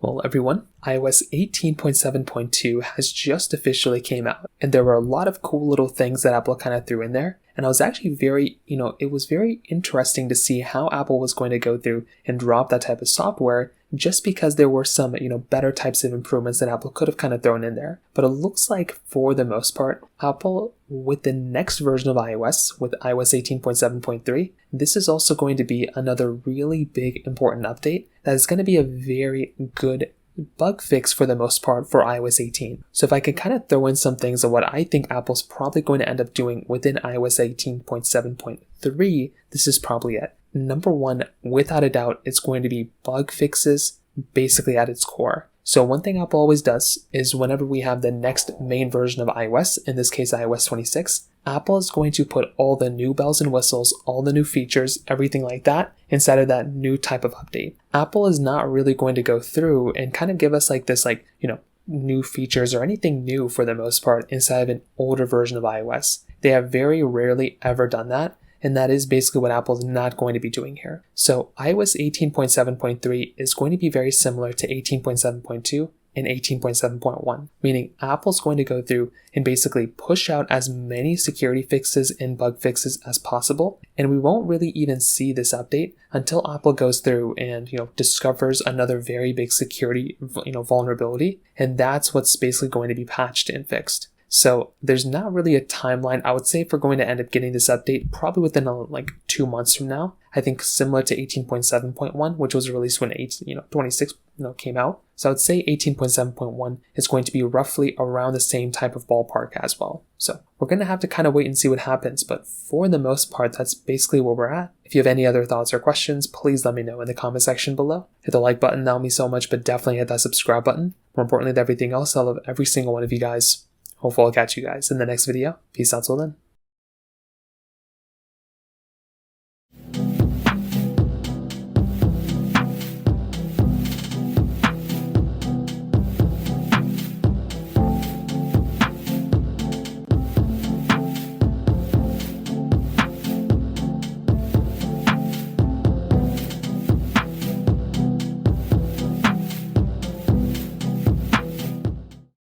Well, everyone, iOS 18.7.2 has just officially came out, and there were a lot of cool little things that Apple kind of threw in there. And I was actually it was very interesting to see how Apple was going to go through and drop that type of software just because there were some, better types of improvements that Apple could have kind of thrown in there. But it looks like for the most part, Apple, with the next version of iOS, with iOS 18.7.3, this is also going to be another really big important update that is going to be a very good bug fix for the most part for iOS 18. So if I could kind of throw in some things of what I think Apple's probably going to end up doing within iOS 18.7.3, this is probably it. Number one, without a doubt, it's going to be bug fixes basically at its core. So one thing Apple always does is whenever we have the next main version of iOS, in this case iOS 26, Apple is going to put all the new bells and whistles, all the new features, everything like that inside of that new type of update. Apple is not really going to go through and kind of give us new features or anything new for the most part inside of an older version of iOS. They have very rarely ever done that. And that is basically what Apple's not going to be doing here. So iOS 18.7.3 is going to be very similar to 18.7.2 and 18.7.1, meaning Apple's going to go through and basically push out as many security fixes and bug fixes as possible. And we won't really even see this update until Apple goes through and, discovers another very big security, vulnerability. And that's what's basically going to be patched and fixed. So there's not really a timeline. I would say if we're going to end up getting this update probably within 2 months from now. I think similar to 18.7.1, which was released when 26 came out. So I would say 18.7.1 is going to be roughly around the same type of ballpark as well. So we're going to have to kind of wait and see what happens. But for the most part, that's basically where we're at. If you have any other thoughts or questions, please let me know in the comment section below. Hit the like button, that would mean so much, but definitely hit that subscribe button. More importantly than everything else, I love every single one of you guys. Hopefully I'll catch you guys in the next video. Peace out till then.